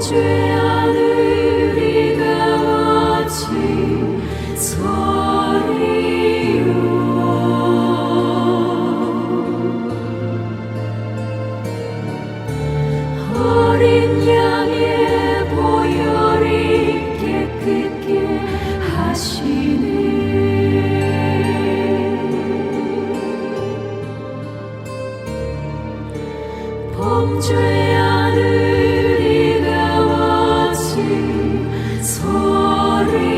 범죄 하늘이가 어찌 서리요. 어린 양의 보혈이 깨끗게 하시네. 범죄 하늘이가 어찌 서리요.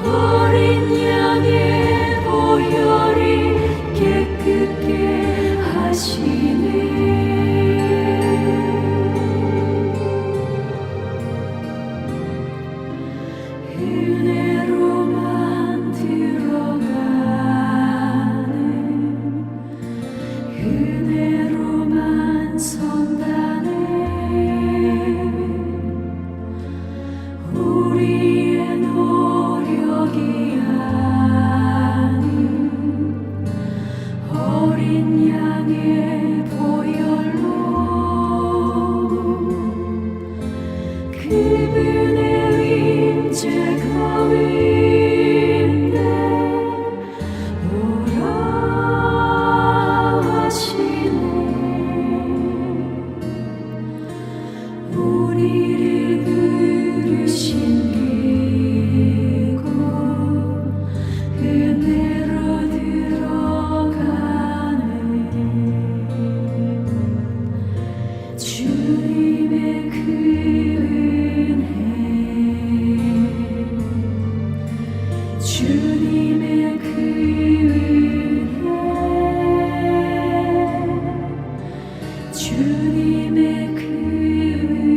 어린 양의 보혈이 깨끗게 하시네. 은혜로만 들어가네. 은혜로만 선다네. 우리의 노력이 아닌 어린 양의 보혈로 그분의 임재 가운데 오라 하시네. 우리를 부르신 이곳 은혜로 들어가네. 주님의 그 은혜, 주님의 그 은혜, 주님의 그 은혜.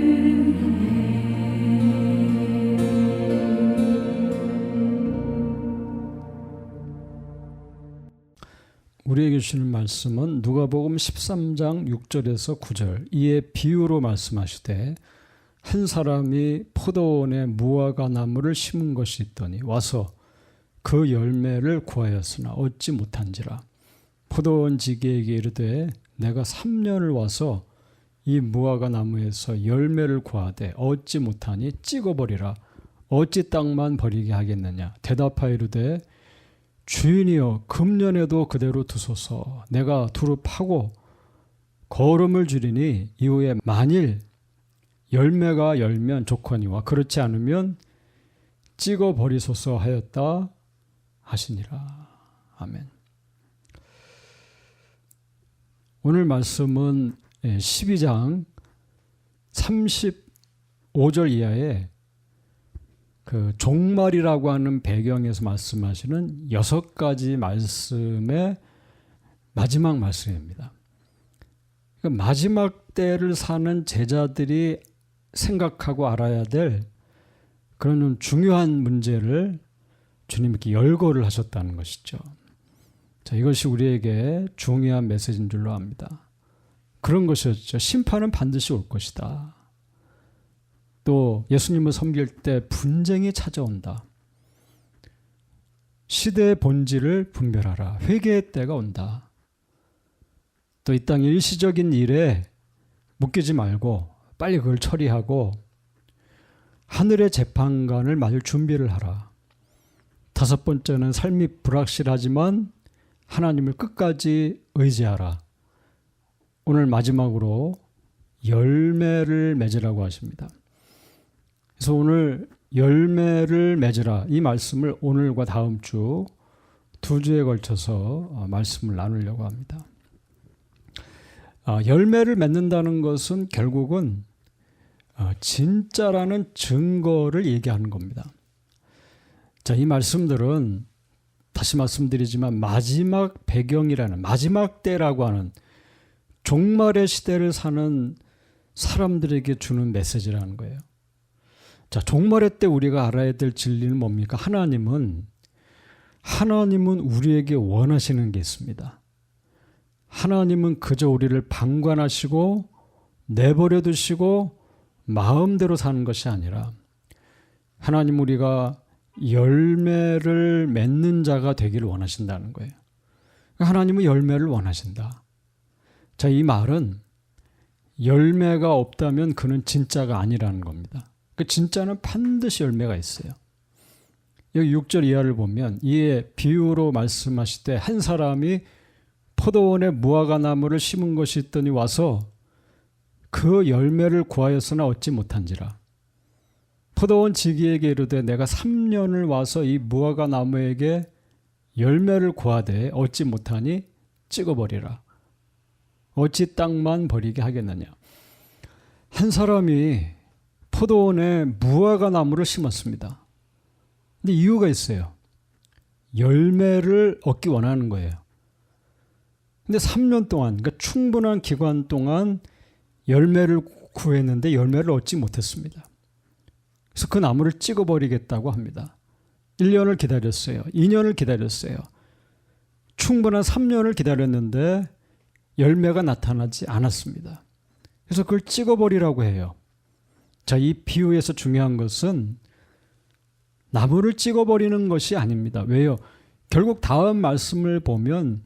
우리에게 주시는 말씀은 누가복음 13장 6절에서 9절 이에 비유로 말씀하시되 한 사람이 포도원에 무화과 나무를 심은 것이 있더니 와서 그 열매를 구하였으나 얻지 못한지라. 포도원 지기에게 이르되 내가 3년을 와서 이 무화과 나무에서 열매를 구하되 얻지 못하니 찍어버리라. 어찌 땅만 버리게 하겠느냐. 대답하여 이르되 주인이여 금년에도 그대로 두소서. 내가 두루 파고 거름을 주리니 이후에 만일 열매가 열면 좋거니와 그렇지 않으면 찍어버리소서 하였다 하시니라. 아멘. 오늘 말씀은 12장 35절 이하에 그 종말이라고 하는 배경에서 말씀하시는 6가지 말씀의 마지막 말씀입니다. 그러니까 마지막 때를 사는 제자들이 생각하고 알아야 될 그런 좀 중요한 문제를 주님께 열거를 하셨다는 것이죠. 자, 이것이 우리에게 중요한 메시지인 줄로 압니다. 그런 것이었죠. 심판은 반드시 올 것이다. 또 예수님을 섬길 때 분쟁이 찾아온다. 시대의 본질을 분별하라. 회개의 때가 온다. 또 이 땅 일시적인 일에 묶이지 말고 빨리 그걸 처리하고 하늘의 재판관을 맞을 준비를 하라. 5번째는 삶이 불확실하지만 하나님을 끝까지 의지하라. 오늘 마지막으로 열매를 맺으라고 하십니다. 그래서 오늘 열매를 맺으라 이 말씀을 오늘과 다음 주 2주에 걸쳐서 말씀을 나누려고 합니다. 열매를 맺는다는 것은 결국은 진짜라는 증거를 얘기하는 겁니다. 자, 이 말씀들은 다시 말씀드리지만 마지막 배경이라는 마지막 때라고 하는 종말의 시대를 사는 사람들에게 주는 메시지라는 거예요. 자, 종말의 때 우리가 알아야 될 진리는 뭡니까? 하나님은 우리에게 원하시는 게 있습니다. 하나님은 그저 우리를 방관하시고 내버려 두시고 마음대로 사는 것이 아니라 하나님 우리가 열매를 맺는 자가 되기를 원하신다는 거예요. 하나님은 열매를 원하신다. 자, 이 말은 열매가 없다면 그는 진짜가 아니라는 겁니다. 그 진짜는 반드시 열매가 있어요. 여기 6절 이하를 보면 이에 비유로 말씀하실 때 한 사람이 포도원에 무화과 나무를 심은 것이 있더니 와서 그 열매를 구하였으나 얻지 못한지라. 포도원 지기에게 이르되 내가 3년을 와서 이 무화과 나무에게 열매를 구하되 얻지 못하니 찍어버리라. 어찌 땅만 버리게 하겠느냐. 한 사람이 포도원에 무화과 나무를 심었습니다. 근데 이유가 있어요. 열매를 얻기 원하는 거예요. 근데 3년 동안, 그러니까 충분한 기간 동안 열매를 구했는데 열매를 얻지 못했습니다. 그래서 그 나무를 찍어버리겠다고 합니다. 1년을 기다렸어요. 2년을 기다렸어요. 충분한 3년을 기다렸는데 열매가 나타나지 않았습니다. 그래서 그걸 찍어버리라고 해요. 자, 이 비유에서 중요한 것은 나무를 찍어버리는 것이 아닙니다. 왜요? 결국 다음 말씀을 보면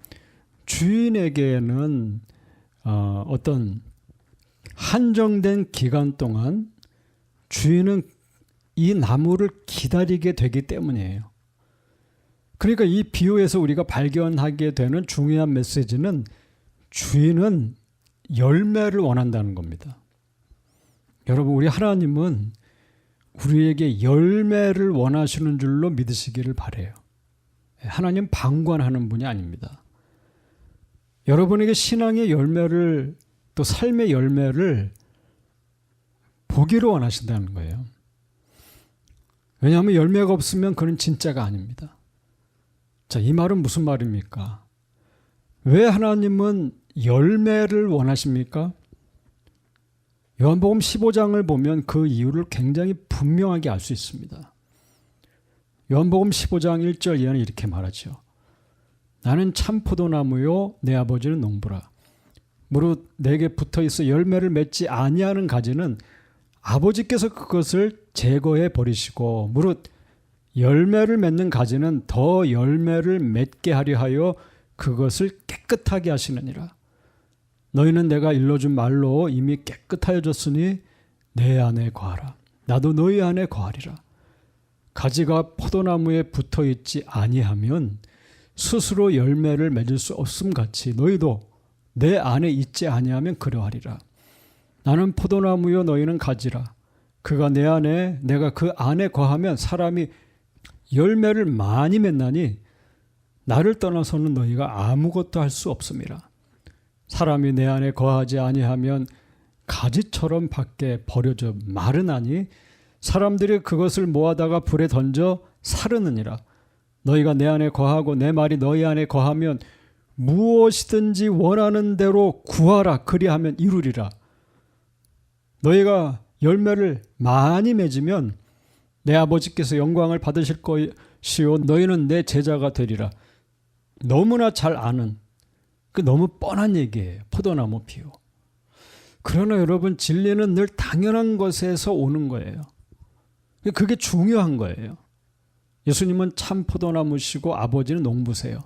주인에게는 어떤 한정된 기간 동안 주인은 이 나무를 기다리게 되기 때문이에요. 그러니까 이 비유에서 우리가 발견하게 되는 중요한 메시지는 주인은 열매를 원한다는 겁니다. 여러분, 우리 하나님은 우리에게 열매를 원하시는 줄로 믿으시기를 바라요. 하나님 방관하는 분이 아닙니다. 여러분에게 신앙의 열매를, 또 삶의 열매를 보기를 원하신다는 거예요. 왜냐하면 열매가 없으면 그는 진짜가 아닙니다. 자, 이 말은 무슨 말입니까? 왜 하나님은 열매를 원하십니까? 요한복음 15장을 보면 그 이유를 굉장히 분명하게 알 수 있습니다. 요한복음 15장 1절 이하는 이렇게 말하죠. 나는 참 포도나무요 내 아버지는 농부라. 무릇 내게 붙어있어 열매를 맺지 아니하는 가지는 아버지께서 그것을 제거해 버리시고 무릇 열매를 맺는 가지는 더 열매를 맺게 하려 하여 그것을 깨끗하게 하시느니라. 너희는 내가 일러준 말로 이미 깨끗하여졌으니 내 안에 거하라. 나도 너희 안에 거하리라. 가지가 포도나무에 붙어있지 아니하면 스스로 열매를 맺을 수 없음같이 너희도 내 안에 있지 아니하면 그러하리라. 나는 포도나무요 너희는 가지라. 그가 내 안에 내가 그 안에 거하면 사람이 열매를 많이 맺나니 나를 떠나서는 너희가 아무것도 할 수 없음이라. 사람이 내 안에 거하지 아니하면 가지처럼 밖에 버려져 마르나니 사람들이 그것을 모아다가 불에 던져 사르느니라. 너희가 내 안에 거하고 내 말이 너희 안에 거하면 무엇이든지 원하는 대로 구하라. 그리하면 이루리라. 너희가 열매를 많이 맺으면 내 아버지께서 영광을 받으실 것이요 너희는 내 제자가 되리라. 너무나 잘 아는 그 너무 뻔한 얘기예요. 포도나무 비유. 그러나 여러분 진리는 늘 당연한 것에서 오는 거예요. 그게 중요한 거예요. 예수님은 참 포도나무시고 아버지는 농부세요.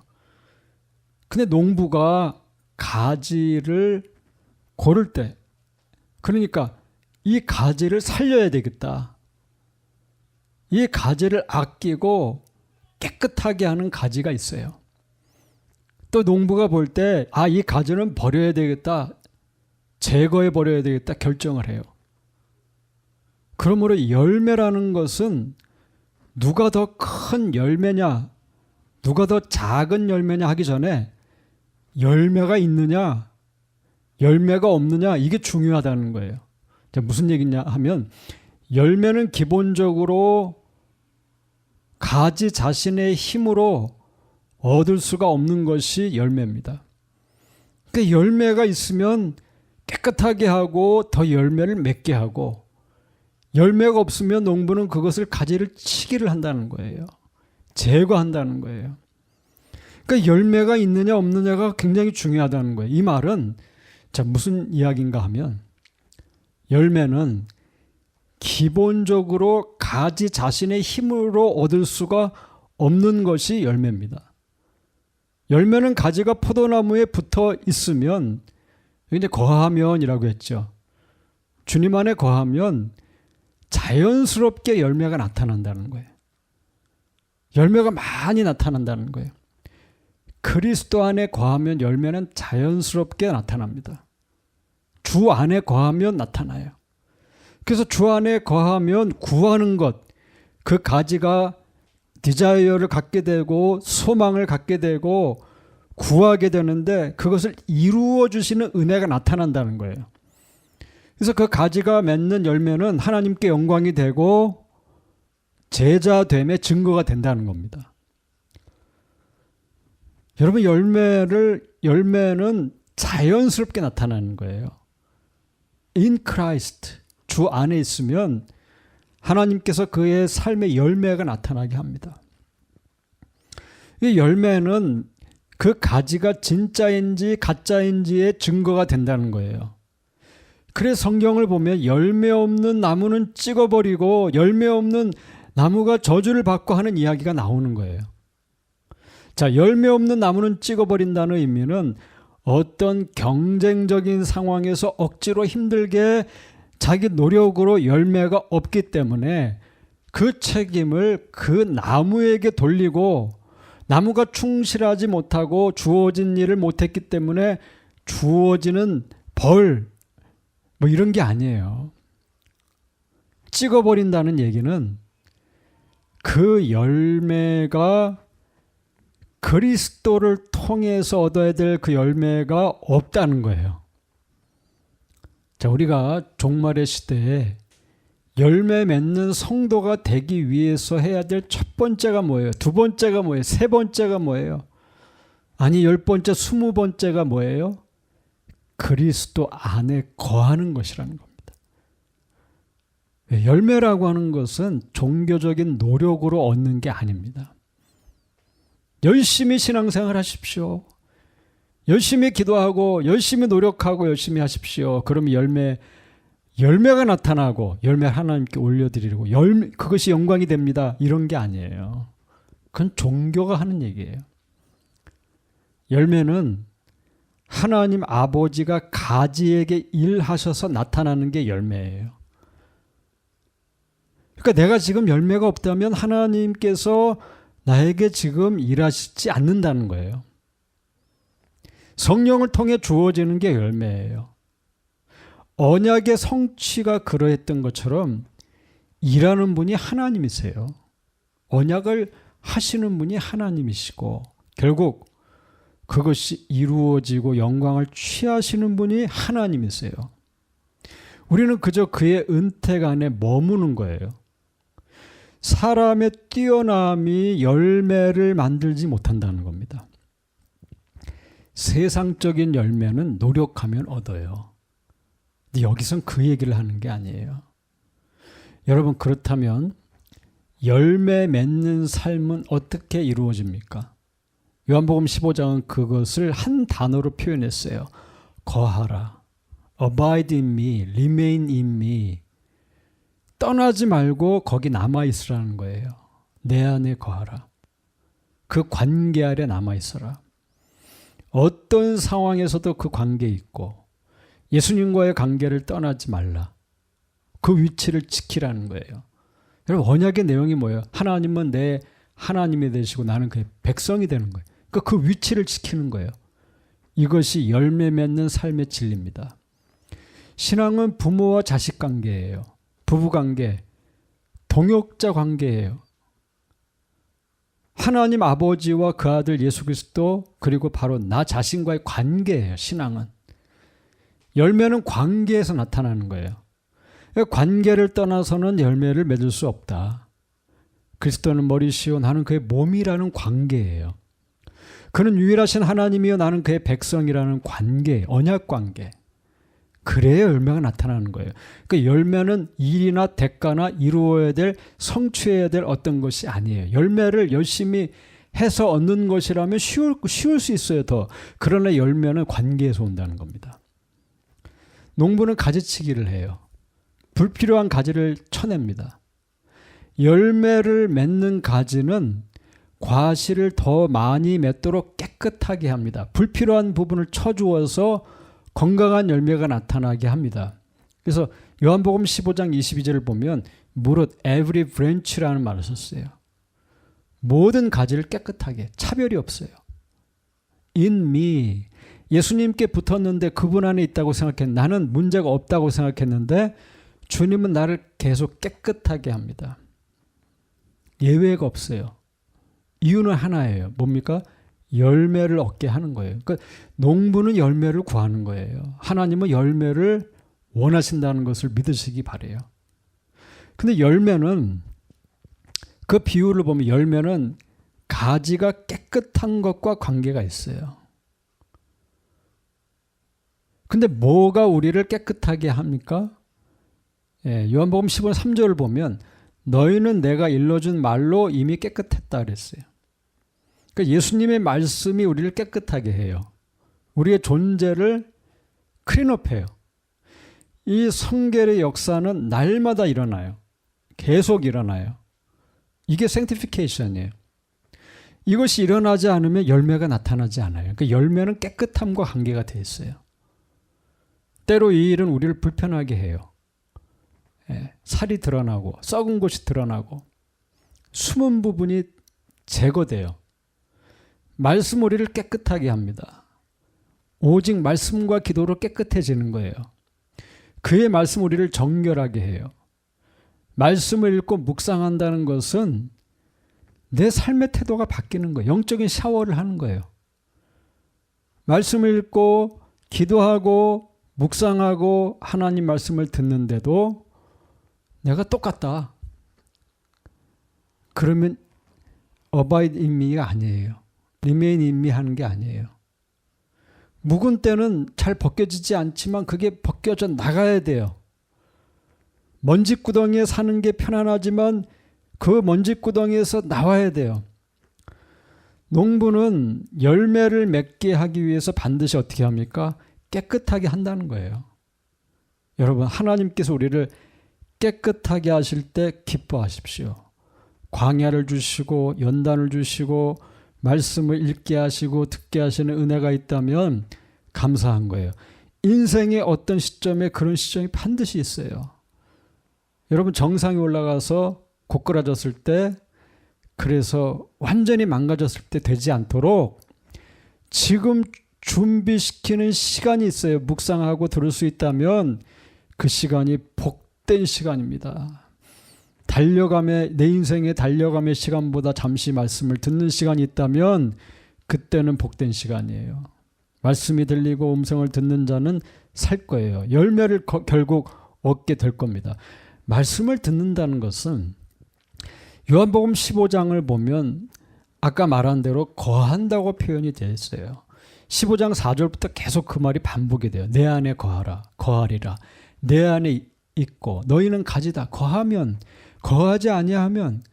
근데 농부가 가지를 고를 때 그러니까 이 가지를 살려야 되겠다. 이 가지를 아끼고 깨끗하게 하는 가지가 있어요. 또 농부가 볼 때 이 가지는 버려야 되겠다. 제거해 버려야 되겠다 결정을 해요. 그러므로 열매라는 것은 누가 더 큰 열매냐 누가 더 작은 열매냐 하기 전에 열매가 있느냐 열매가 없느냐 이게 중요하다는 거예요. 무슨 얘기냐 하면 열매는 기본적으로 가지 자신의 힘으로 얻을 수가 없는 것이 열매입니다. 그러니까 열매가 있으면 깨끗하게 하고 더 열매를 맺게 하고 열매가 없으면 농부는 그것을 가지를 치기를 한다는 거예요. 제거한다는 거예요. 그러니까 열매가 있느냐 없느냐가 굉장히 중요하다는 거예요. 이 말은 무슨 이야기인가 하면 열매는 기본적으로 가지 자신의 힘으로 얻을 수가 없는 것이 열매입니다. 열매는 가지가 포도나무에 붙어 있으면 이제 거하면이라고 했죠. 주님 안에 거하면 자연스럽게 열매가 나타난다는 거예요. 열매가 많이 나타난다는 거예요. 그리스도 안에 거하면 열매는 자연스럽게 나타납니다. 주 안에 거하면 나타나요. 그래서 주 안에 거하면 구하는 것, 그 가지가 디자이어를 갖게 되고 소망을 갖게 되고 구하게 되는데 그것을 이루어 주시는 은혜가 나타난다는 거예요. 그래서 그 가지가 맺는 열매는 하나님께 영광이 되고 제자됨의 증거가 된다는 겁니다. 여러분, 열매는 자연스럽게 나타나는 거예요. In Christ, 주 안에 있으면 하나님께서 그의 삶의 열매가 나타나게 합니다. 이 열매는 그 가지가 진짜인지 가짜인지의 증거가 된다는 거예요. 그래서 성경을 보면 열매 없는 나무는 찍어버리고 열매 없는 나무가 저주를 받고 하는 이야기가 나오는 거예요. 자, 열매 없는 나무는 찍어버린다는 의미는 어떤 경쟁적인 상황에서 억지로 힘들게 자기 노력으로 열매가 없기 때문에 그 책임을 그 나무에게 돌리고 나무가 충실하지 못하고 주어진 일을 못했기 때문에 주어지는 벌, 뭐 이런 게 아니에요. 찍어버린다는 얘기는 그 열매가 그리스도를 통해서 얻어야 될 그 열매가 없다는 거예요. 자, 우리가 종말의 시대에 열매 맺는 성도가 되기 위해서 해야 될 첫 번째가 뭐예요? 두 번째가 뭐예요? 세 번째가 뭐예요? 아니, 10번째, 20번째가 뭐예요? 그리스도 안에 거하는 것이라는 겁니다. 열매라고 하는 것은 종교적인 노력으로 얻는 게 아닙니다. 열심히 신앙생활 하십시오. 열심히 기도하고 열심히 노력하고 열심히 하십시오. 그럼 열매가 나타나고 열매 하나님께 올려드리고 그것이 영광이 됩니다. 이런 게 아니에요. 그건 종교가 하는 얘기예요. 열매는 하나님 아버지가 가지에게 일하셔서 나타나는 게 열매예요. 그러니까 내가 지금 열매가 없다면 하나님께서 나에게 지금 일하시지 않는다는 거예요. 성령을 통해 주어지는 게 열매예요. 언약의 성취가 그러했던 것처럼 일하는 분이 하나님이세요. 언약을 하시는 분이 하나님이시고 결국 그것이 이루어지고 영광을 취하시는 분이 하나님이세요. 우리는 그저 그의 은택 안에 머무는 거예요. 사람의 뛰어남이 열매를 만들지 못한다는 겁니다. 세상적인 열매는 노력하면 얻어요. 근데 여기선 그 얘기를 하는 게 아니에요. 여러분, 그렇다면 열매 맺는 삶은 어떻게 이루어집니까? 요한복음 15장은 그것을 한 단어로 표현했어요. 거하라. Abide in me, remain in me. 떠나지 말고 거기 남아있으라는 거예요. 내 안에 거하라. 그 관계 아래 남아있어라. 어떤 상황에서도 그 관계에 있고 예수님과의 관계를 떠나지 말라. 그 위치를 지키라는 거예요. 여러분, 언약의 내용이 뭐예요? 하나님은 내 하나님이 되시고 나는 그의 백성이 되는 거예요. 그러니까 그 위치를 지키는 거예요. 이것이 열매 맺는 삶의 진리입니다. 신앙은 부모와 자식 관계예요. 부부 관계, 동역자 관계예요. 하나님 아버지와 그 아들 예수 그리스도, 그리고 바로 나 자신과의 관계예요. 신앙은. 열매는 관계에서 나타나는 거예요. 관계를 떠나서는 열매를 맺을 수 없다. 그리스도는 머리시요 나는 그의 몸이라는 관계예요. 그는 유일하신 하나님이요 나는 그의 백성이라는 관계, 언약 관계. 그래야 열매가 나타나는 거예요. 그러니까 열매는 일이나 대가나 이루어야 될, 성취해야 될 어떤 것이 아니에요. 열매를 열심히 해서 얻는 것이라면 쉬울 수 있어요, 더. 그러나 열매는 관계에서 온다는 겁니다. 농부는 가지치기를 해요. 불필요한 가지를 쳐냅니다. 열매를 맺는 가지는 과실을 더 많이 맺도록 깨끗하게 합니다. 불필요한 부분을 쳐주어서 건강한 열매가 나타나게 합니다. 그래서 요한복음 15장 22절을 보면 무릇 every branch라는 말을 썼어요. 모든 가지를 깨끗하게, 차별이 없어요. In me, 예수님께 붙었는데 그분 안에 있다고 생각했는데, 나는 문제가 없다고 생각했는데 주님은 나를 계속 깨끗하게 합니다. 예외가 없어요. 이유는 하나예요. 뭡니까? 열매를 얻게 하는 거예요. 그러니까 농부는 열매를 구하는 거예요. 하나님은 열매를 원하신다는 것을 믿으시기 바라요. 근데 열매는, 그 비유를 보면 열매는 가지가 깨끗한 것과 관계가 있어요. 근데 뭐가 우리를 깨끗하게 합니까? 요한복음 15장 3절을 보면 너희는 내가 일러준 말로 이미 깨끗했다 그랬어요. 그러니까 예수님의 말씀이 우리를 깨끗하게 해요. 우리의 존재를 클린업해요. 이 성결의 역사는 날마다 일어나요. 계속 일어나요. 이게 sanctification이에요. 이것이 일어나지 않으면 열매가 나타나지 않아요. 그러니까 열매는 깨끗함과 관계가 되어 있어요. 때로 이 일은 우리를 불편하게 해요. 살이 드러나고 썩은 곳이 드러나고 숨은 부분이 제거돼요. 말씀 우리를 깨끗하게 합니다. 오직 말씀과 기도로 깨끗해지는 거예요. 그의 말씀 우리를 정결하게 해요. 말씀을 읽고 묵상한다는 것은 내 삶의 태도가 바뀌는 거예요. 영적인 샤워를 하는 거예요. 말씀을 읽고 기도하고 묵상하고 하나님 말씀을 듣는데도 내가 똑같다. 그러면 abide in me가 아니에요. remain in me 하는 게 아니에요. 묵은 때는 잘 벗겨지지 않지만 그게 벗겨져 나가야 돼요. 먼지구덩이에 사는 게 편안하지만 그 먼지구덩이에서 나와야 돼요. 농부는 열매를 맺게 하기 위해서 반드시 어떻게 합니까? 깨끗하게 한다는 거예요. 여러분, 하나님께서 우리를 깨끗하게 하실 때 기뻐하십시오. 광야를 주시고 연단을 주시고 말씀을 읽게 하시고 듣게 하시는 은혜가 있다면 감사한 거예요. 인생의 어떤 시점에 그런 시점이 반드시 있어요. 여러분, 정상에 올라가서 고꾸라졌을 때, 그래서 완전히 망가졌을 때 되지 않도록 지금 준비시키는 시간이 있어요. 묵상하고 들을 수 있다면 그 시간이 복된 시간입니다. 내 인생의 달려감의 시간보다 잠시 말씀을 듣는 시간이 있다면 그때는 복된 시간이에요. 말씀이 들리고 음성을 듣는 자는 살 거예요. 열매를 결국 얻게 될 겁니다. 말씀을 듣는다는 것은 요한복음 15장을 보면 아까 말한 대로 거한다고 표현이 되어 있어요. 15장 4절부터 계속 그 말이 반복이 돼요. 내 안에 거하라, 거하리라. 내 안에 있고 너희는 가지다. 거하면, 거하지 아니하면,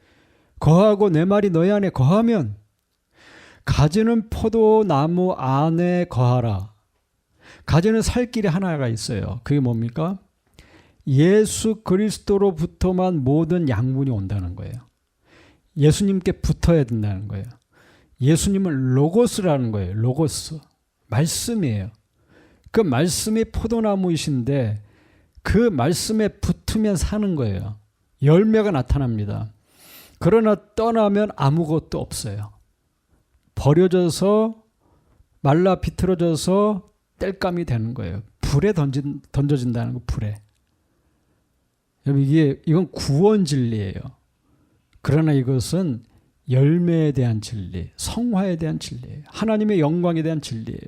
거하고 내 말이 너희 안에 거하면, 가지는 포도나무 안에 거하라. 가지는 살 길이 하나가 있어요. 그게 뭡니까? 예수 그리스도로부터만 모든 양분이 온다는 거예요. 예수님께 붙어야 된다는 거예요. 예수님은 로고스라는 거예요. 로고스. 말씀이에요. 그 말씀이 포도나무이신데 그 말씀에 붙으면 사는 거예요. 열매가 나타납니다. 그러나 떠나면 아무것도 없어요. 버려져서 말라 비틀어져서 땔감이 되는 거예요. 불에 던져진다는 거, 불에. 여러분, 이건 구원 진리예요. 그러나 이것은 열매에 대한 진리, 성화에 대한 진리예요. 하나님의 영광에 대한 진리예요.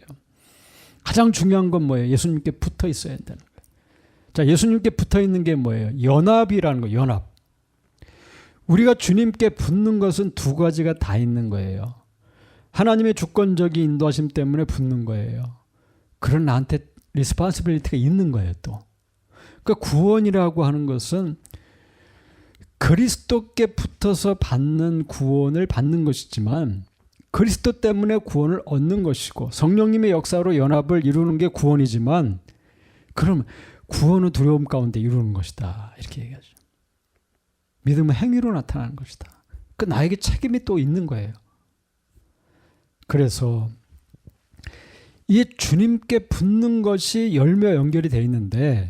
가장 중요한 건 뭐예요? 예수님께 붙어 있어야 한다는 거예요. 자, 예수님께 붙어 있는 게 뭐예요? 연합이라는 거예요. 연합. 우리가 주님께 붙는 것은 두 가지가 다 있는 거예요. 하나님의 주권적인 인도하심 때문에 붙는 거예요. 그런 나한테 리스폰시빌리티가 있는 거예요, 또. 그러니까 구원이라고 하는 것은 그리스도께 붙어서 받는 구원을 받는 것이지만 그리스도 때문에 구원을 얻는 것이고 성령님의 역사로 연합을 이루는 게 구원이지만 그럼 구원은 두려움 가운데 이루는 것이다. 이렇게 얘기하죠. 믿음은 행위로 나타나는 것이다. 그 나에게 책임이 또 있는 거예요. 그래서 이 주님께 붙는 것이 열매와 연결이 되어 있는데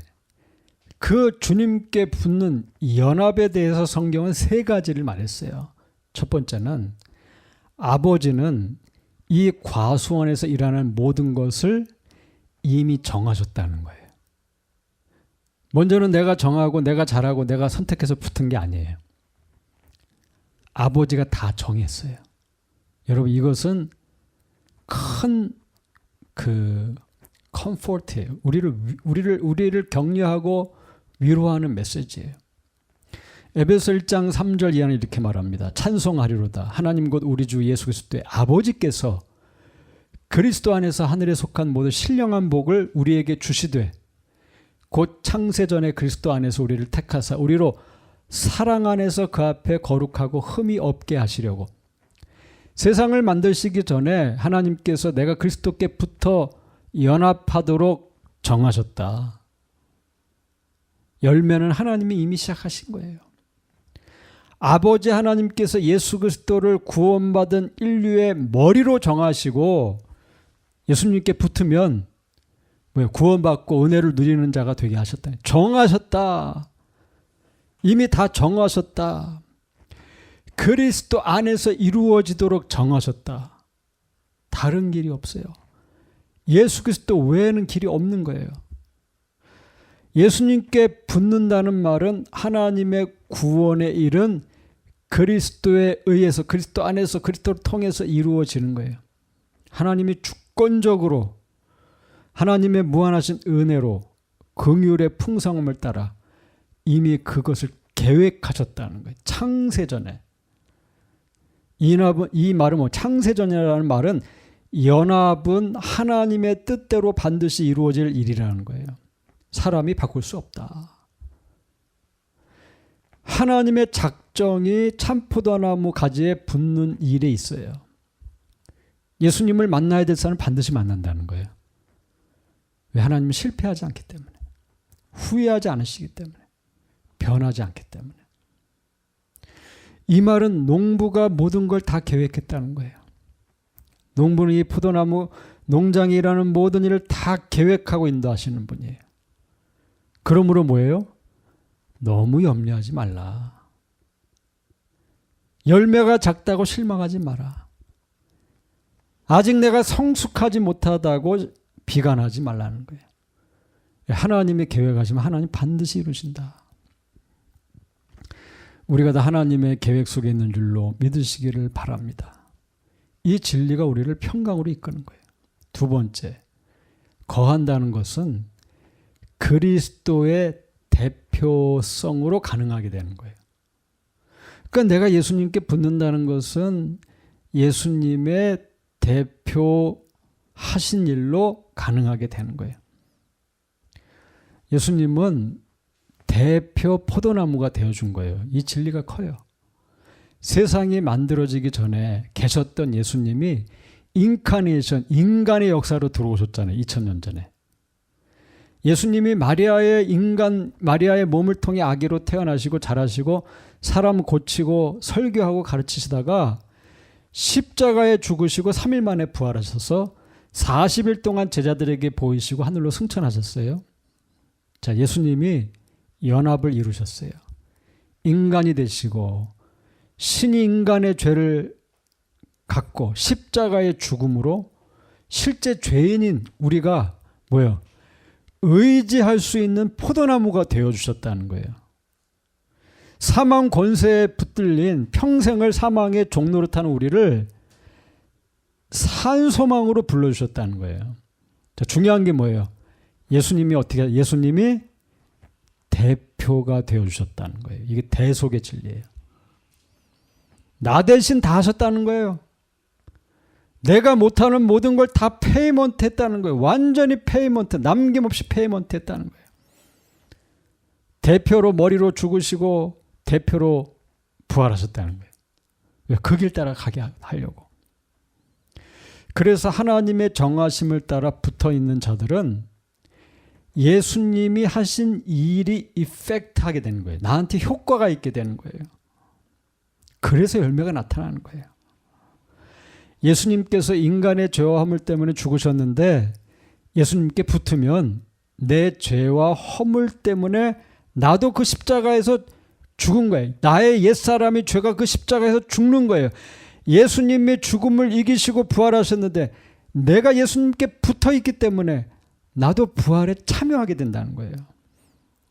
그 주님께 붙는 연합에 대해서 성경은 3가지를 말했어요. 첫 번째는 아버지는 이 과수원에서 일하는 모든 것을 이미 정하셨다는 거예요. 먼저는 내가 정하고 내가 잘하고 내가 선택해서 붙은 게 아니에요. 아버지가 다 정했어요. 여러분 이것은 큰 컴포트예요. 우리를 격려하고 위로하는 메시지예요. 에베소 1장 3절 이하는 이렇게 말합니다. 찬송하리로다. 하나님 곧 우리 주 예수 그리스도의 아버지께서 그리스도 안에서 하늘에 속한 모든 신령한 복을 우리에게 주시되 곧 창세전에 그리스도 안에서 우리를 택하사 우리로 사랑 안에서 그 앞에 거룩하고 흠이 없게 하시려고 세상을 만드시기 전에 하나님께서 내가 그리스도께 붙어 연합하도록 정하셨다. 열매는 하나님이 이미 시작하신 거예요. 아버지 하나님께서 예수 그리스도를 구원받은 인류의 머리로 정하시고 예수님께 붙으면 구원받고 은혜를 누리는 자가 되게 하셨다. 정하셨다. 이미 다 정하셨다. 그리스도 안에서 이루어지도록 정하셨다. 다른 길이 없어요. 예수 그리스도 외에는 길이 없는 거예요. 예수님께 붙는다는 말은 하나님의 구원의 일은 그리스도에 의해서 그리스도 안에서 그리스도를 통해서 이루어지는 거예요. 하나님이 주권적으로 하나님의 무한하신 은혜로 긍휼의 풍성함을 따라 이미 그것을 계획하셨다는 거예요. 창세전에. 이 말은 창세전이라는 말은 연합은 하나님의 뜻대로 반드시 이루어질 일이라는 거예요. 사람이 바꿀 수 없다. 하나님의 작정이 참포도나무 가지에 붙는 일에 있어요. 예수님을 만나야 될 사람은 반드시 만난다는 거예요. 왜? 하나님은 실패하지 않기 때문에, 후회하지 않으시기 때문에, 변하지 않기 때문에. 이 말은 농부가 모든 걸 다 계획했다는 거예요. 농부는 이 포도나무 농장에 일하는 모든 일을 다 계획하고 인도하시는 분이에요. 그러므로 뭐예요? 너무 염려하지 말라. 열매가 작다고 실망하지 마라. 아직 내가 성숙하지 못하다고 비관하지 말라는 거예요. 하나님이 계획하시면 하나님 반드시 이루신다. 우리가 다 하나님의 계획 속에 있는 줄로 믿으시기를 바랍니다. 이 진리가 우리를 평강으로 이끄는 거예요. 두 번째, 거한다는 것은 그리스도의 대표성으로 가능하게 되는 거예요. 그러니까 내가 예수님께 붙는다는 것은 예수님의 대표하신 일로 가능하게 되는 거예요. 예수님은 대표 포도나무가 되어준 거예요. 이 진리가 커요. 세상이 만들어지기 전에 계셨던 예수님이 인카네이션, 인간의 역사로 들어오셨잖아요. 2000년 전에. 예수님이 마리아의 몸을 통해 아기로 태어나시고 자라시고 사람 고치고 설교하고 가르치시다가 십자가에 죽으시고 3일 만에 부활하셔서 40일 동안 제자들에게 보이시고 하늘로 승천하셨어요. 자, 예수님이 연합을 이루셨어요. 인간이 되시고 신이 인간의 죄를 갖고 십자가의 죽음으로 실제 죄인인 우리가 뭐예요? 의지할 수 있는 포도나무가 되어주셨다는 거예요. 사망 권세에 붙들린 평생을 사망의 종로로 타는 우리를 산소망으로 불러주셨다는 거예요. 자, 중요한 게 뭐예요? 예수님이 대표가 되어주셨다는 거예요. 이게 대속의 진리예요. 나 대신 다 하셨다는 거예요. 내가 못하는 모든 걸 다 페이먼트 했다는 거예요. 완전히 페이먼트, 남김없이 페이먼트 했다는 거예요. 대표로 머리로 죽으시고 대표로 부활하셨다는 거예요. 그 길 따라 가게 하려고. 그래서 하나님의 정하심을 따라 붙어있는 자들은 예수님이 하신 일이 이펙트하게 되는 거예요. 나한테 효과가 있게 되는 거예요. 그래서 열매가 나타나는 거예요. 예수님께서 인간의 죄와 허물 때문에 죽으셨는데 예수님께 붙으면 내 죄와 허물 때문에 나도 그 십자가에서 죽은 거예요. 나의 옛사람이 죄가 그 십자가에서 죽는 거예요. 예수님이 죽음을 이기시고 부활하셨는데 내가 예수님께 붙어있기 때문에 나도 부활에 참여하게 된다는 거예요.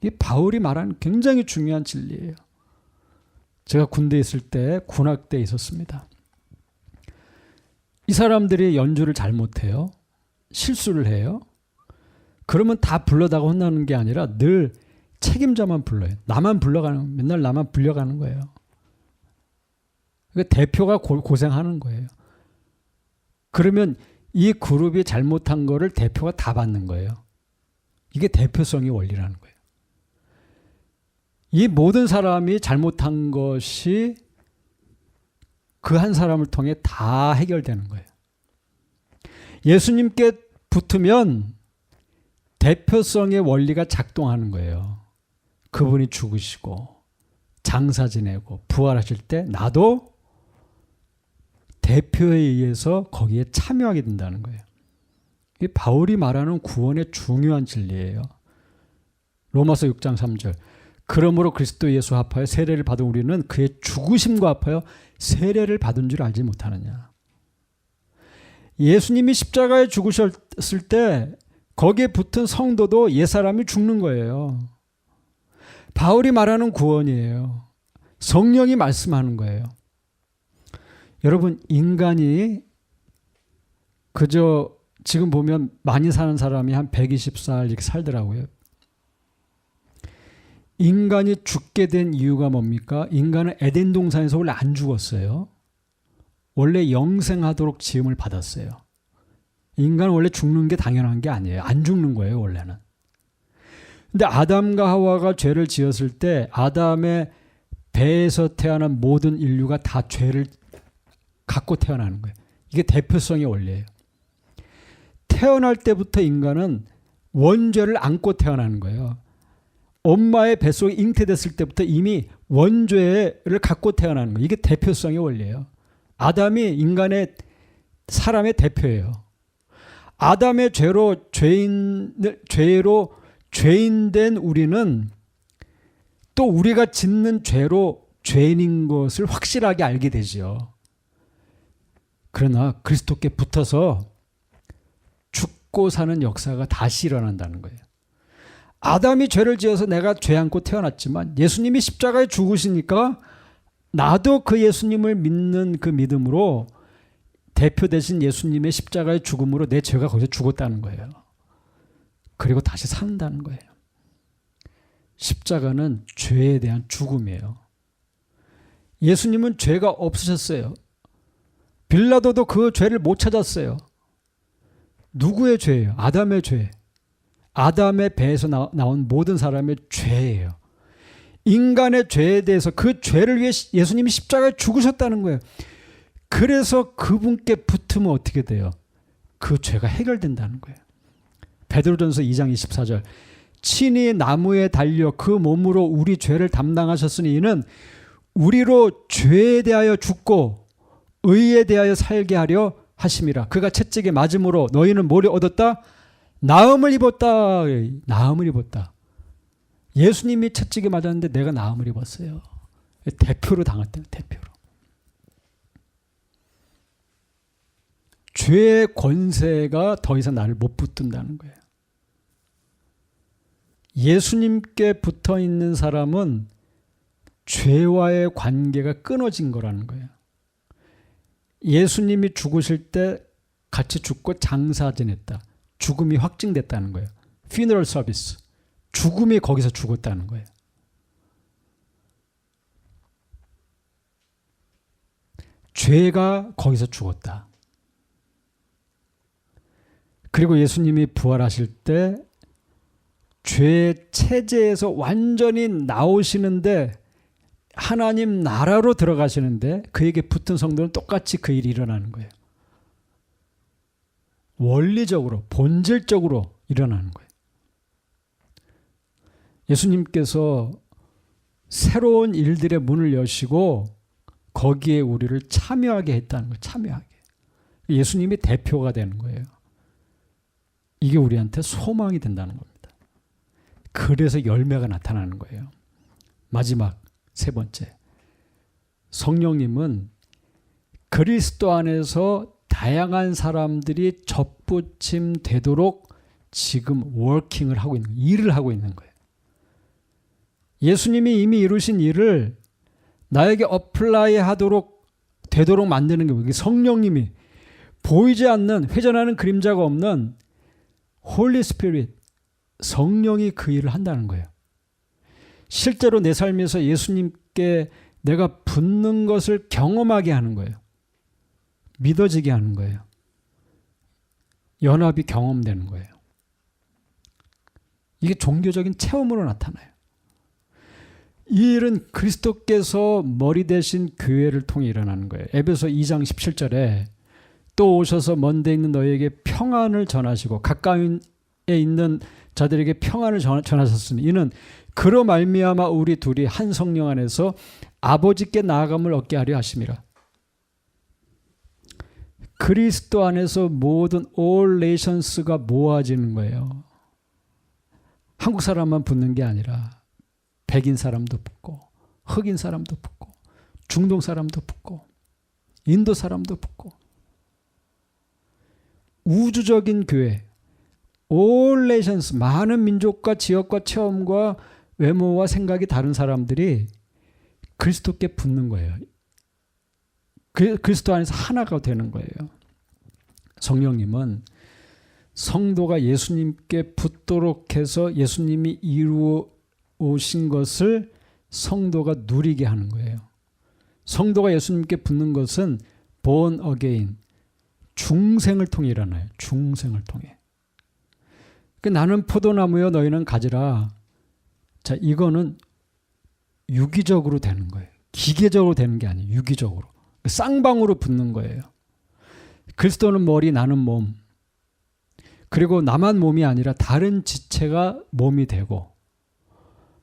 이 바울이 말하는 굉장히 중요한 진리예요. 제가 군대에 있을 때 군악대에 있었습니다. 이 사람들이 연주를 잘못해요. 실수를 해요. 그러면 다 불러다가 혼나는 게 아니라 늘 책임자만 불러요. 맨날 나만 불려가는 거예요. 그러니까 대표가 고생하는 거예요. 그러면 이 그룹이 잘못한 거를 대표가 다 받는 거예요. 이게 대표성의 원리라는 거예요. 이 모든 사람이 잘못한 것이 그 한 사람을 통해 다 해결되는 거예요. 예수님께 붙으면 대표성의 원리가 작동하는 거예요. 그분이 죽으시고 장사 지내고 부활하실 때 나도 대표에 의해서 거기에 참여하게 된다는 거예요. 이게 바울이 말하는 구원의 중요한 진리예요. 로마서 6장 3절. 그러므로 그리스도 예수 합하여 세례를 받은 우리는 그의 죽으심과 합하여 세례를 받은 줄 알지 못하느냐. 예수님이 십자가에 죽으셨을 때 거기에 붙은 성도도 옛사람이 죽는 거예요. 바울이 말하는 구원이에요. 성령이 말씀하는 거예요. 여러분, 인간이 그저 지금 보면 많이 사는 사람이 한 120살 이렇게 살더라고요. 인간이 죽게 된 이유가 뭡니까? 인간은 에덴 동산에서 원래 안 죽었어요. 원래 영생하도록 지음을 받았어요. 인간은 원래 죽는 게 당연한 게 아니에요. 안 죽는 거예요, 원래는. 근데 아담과 하와가 죄를 지었을 때 아담의 배에서 태어난 모든 인류가 다 죄를 갖고 태어나는 거예요. 이게 대표성의 원리예요. 태어날 때부터 인간은 원죄를 안고 태어나는 거예요. 엄마의 뱃속에 잉태됐을 때부터 이미 원죄를 갖고 태어나는 거예요. 이게 대표성의 원리예요. 아담이 인간의 사람의 대표예요. 아담의 죄로 죄인된 우리는 또 우리가 짓는 죄로 죄인인 것을 확실하게 알게 되죠. 그러나 그리스도께 붙어서 죽고 사는 역사가 다시 일어난다는 거예요. 아담이 죄를 지어서 내가 죄 안고 태어났지만 예수님이 십자가에 죽으시니까 나도 그 예수님을 믿는 그 믿음으로 대표 되신 예수님의 십자가의 죽음으로 내 죄가 거기서 죽었다는 거예요. 그리고 다시 산다는 거예요. 십자가는 죄에 대한 죽음이에요. 예수님은 죄가 없으셨어요. 빌라도도 그 죄를 못 찾았어요. 누구의 죄예요? 아담의 죄. 아담의 배에서 나온 모든 사람의 죄예요. 인간의 죄에 대해서 그 죄를 위해 예수님이 십자가에 죽으셨다는 거예요. 그래서 그분께 붙으면 어떻게 돼요? 그 죄가 해결된다는 거예요. 베드로전서 2장 24절. 친히 나무에 달려 그 몸으로 우리 죄를 담당하셨으니 이는 우리로 죄에 대하여 죽고 의에 대하여 살게 하려 하심이라. 그가 채찍에 맞음으로 너희는 뭐를 얻었다? 나음을 입었다. 나음을 입었다. 예수님이 채찍에 맞았는데 내가 나음을 입었어요. 대표로 당했대요. 대표로. 죄의 권세가 더 이상 나를 못 붙든다는 거예요. 예수님께 붙어 있는 사람은 죄와의 관계가 끊어진 거라는 거예요. 예수님이 죽으실 때 같이 죽고 장사 지냈다. 죽음이 확증됐다는 거예요. funeral service. 죽음이 거기서 죽었다는 거예요. 죄가 거기서 죽었다. 그리고 예수님이 부활하실 때 죄의 체제에서 완전히 나오시는데 하나님 나라로 들어가시는데 그에게 붙은 성도는 똑같이 그 일이 일어나는 거예요. 원리적으로, 본질적으로 일어나는 거예요. 예수님께서 새로운 일들의 문을 여시고 거기에 우리를 참여하게 했다는 거예요. 참여하게. 예수님이 대표가 되는 거예요. 이게 우리한테 소망이 된다는 겁니다. 그래서 열매가 나타나는 거예요. 마지막 세 번째, 성령님은 그리스도 안에서 다양한 사람들이 접붙임 되도록 지금 워킹을 하고 있는 거예요. 일을 하고 있는 거예요. 예수님이 이미 이루신 일을 나에게 어플라이 하도록 되도록 만드는 게 성령님이 보이지 않는 회전하는 그림자가 없는 홀리 스피릿, 성령이 그 일을 한다는 거예요. 실제로 내 삶에서 예수님께 내가 붙는 것을 경험하게 하는 거예요. 믿어지게 하는 거예요. 연합이 경험되는 거예요. 이게 종교적인 체험으로 나타나요. 이 일은 그리스도께서 머리 대신 교회를 통해 일어나는 거예요. 에베소 2장 17절에 또 오셔서 먼 데 있는 너희에게 평안을 전하시고 가까이에 있는 자들에게 평안을 전하셨으니 이는 그로 말미암아 우리 둘이 한 성령 안에서 아버지께 나아감을 얻게 하려 하심이라. 그리스도 안에서 모든 all nations가 모아지는 거예요. 한국 사람만 붙는 게 아니라 백인 사람도 붙고 흑인 사람도 붙고 중동 사람도 붙고 인도 사람도 붙고 우주적인 교회, all nations, 많은 민족과 지역과 체험과 외모와 생각이 다른 사람들이 그리스도께 붙는 거예요. 그리스도 안에서 하나가 되는 거예요. 성령님은 성도가 예수님께 붙도록 해서 예수님이 이루어 오신 것을 성도가 누리게 하는 거예요. 성도가 예수님께 붙는 것은 born again, 중생을 통해 일어나요. 중생을 통해. 나는 포도나무여 너희는 가지라. 자, 이거는 유기적으로 되는 거예요. 기계적으로 되는 게 아니에요. 유기적으로. 쌍방으로 붙는 거예요. 그리스도는 머리, 나는 몸. 그리고 나만 몸이 아니라 다른 지체가 몸이 되고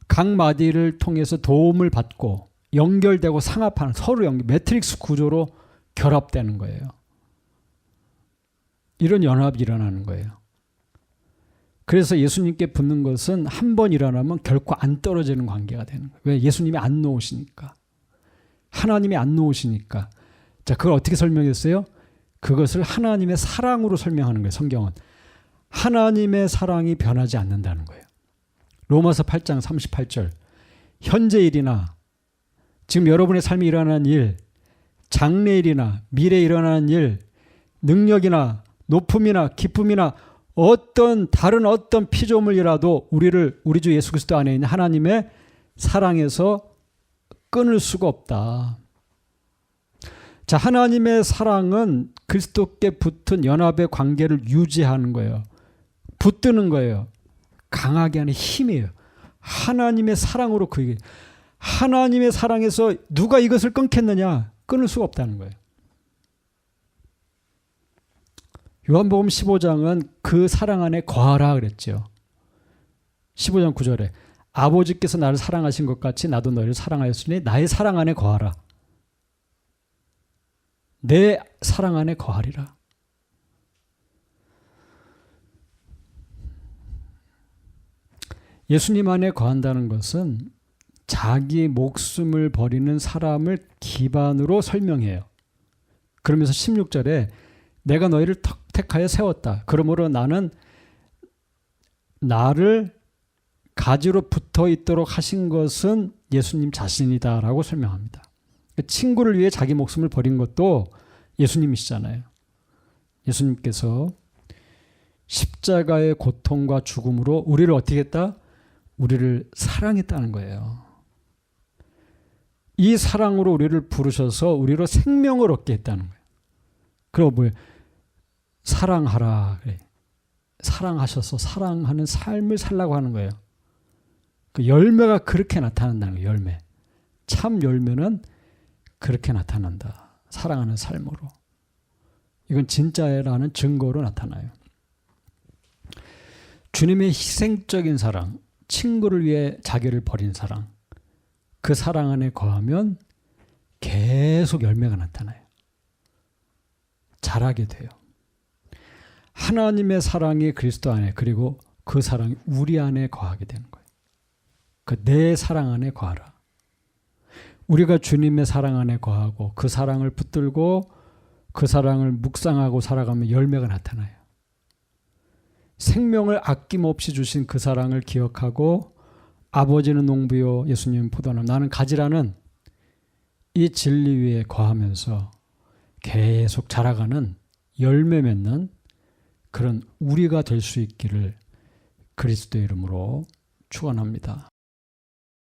각 마디를 통해서 도움을 받고 연결되고 상합하는 서로 연결, 매트릭스 구조로 결합되는 거예요. 이런 연합이 일어나는 거예요. 그래서 예수님께 붙는 것은 한 번 일어나면 결코 안 떨어지는 관계가 되는 거예요. 왜? 예수님이 안 놓으시니까. 하나님이 안 놓으시니까. 자, 그걸 어떻게 설명했어요? 그것을 하나님의 사랑으로 설명하는 거예요. 성경은. 하나님의 사랑이 변하지 않는다는 거예요. 로마서 8장 38절. 현재 일이나 지금 여러분의 삶에 일어나는 일, 장래일이나 미래에 일어나는 일, 능력이나 높음이나 기쁨이나 다른 어떤 피조물이라도 우리 주 예수 그리스도 안에 있는 하나님의 사랑에서 끊을 수가 없다. 자, 하나님의 사랑은 그리스도께 붙은 연합의 관계를 유지하는 거예요. 붙드는 거예요. 강하게 하는 힘이에요. 하나님의 사랑으로 하나님의 사랑에서 누가 이것을 끊겠느냐? 끊을 수가 없다는 거예요. 요한복음 15장은 그 사랑 안에 거하라 그랬죠. 15장 9절에 아버지께서 나를 사랑하신 것 같이 나도 너희를 사랑하였으니 나의 사랑 안에 거하라. 내 사랑 안에 거하리라. 예수님 안에 거한다는 것은 자기 목숨을 버리는 사람을 기반으로 설명해요. 그러면서 16절에 내가 너희를 택하여 세웠다. 그러므로 나는 나를 가지로 붙어 있도록 하신 것은 예수님 자신이다라고 설명합니다. 친구를 위해 자기 목숨을 버린 것도 예수님이시잖아요. 예수님께서 십자가의 고통과 죽음으로 우리를 어떻게 했다? 우리를 사랑했다는 거예요. 이 사랑으로 우리를 부르셔서 우리로 생명을 얻게 했다는 거예요. 그리고 뭐예요? 사랑하라. 사랑하셔서 사랑하는 삶을 살라고 하는 거예요. 그 열매가 그렇게 나타난다는 거예요. 열매. 참 열매는 그렇게 나타난다. 사랑하는 삶으로. 이건 진짜라는 증거로 나타나요. 주님의 희생적인 사랑, 친구를 위해 자기를 버린 사랑, 그 사랑 안에 거하면 계속 열매가 나타나요. 자라게 돼요. 하나님의 사랑이 그리스도 안에 그리고 그 사랑이 우리 안에 거하게 되는 거예요. 그 내 사랑 안에 거하라. 우리가 주님의 사랑 안에 거하고 그 사랑을 붙들고 그 사랑을 묵상하고 살아가면 열매가 나타나요. 생명을 아낌없이 주신 그 사랑을 기억하고 아버지는 농부요 예수님은 포도나무 나는 가지라는 이 진리 위에 거하면서 계속 자라가는 열매 맺는 그런 우리가 될 수 있기를 그리스도의 이름으로 축원합니다.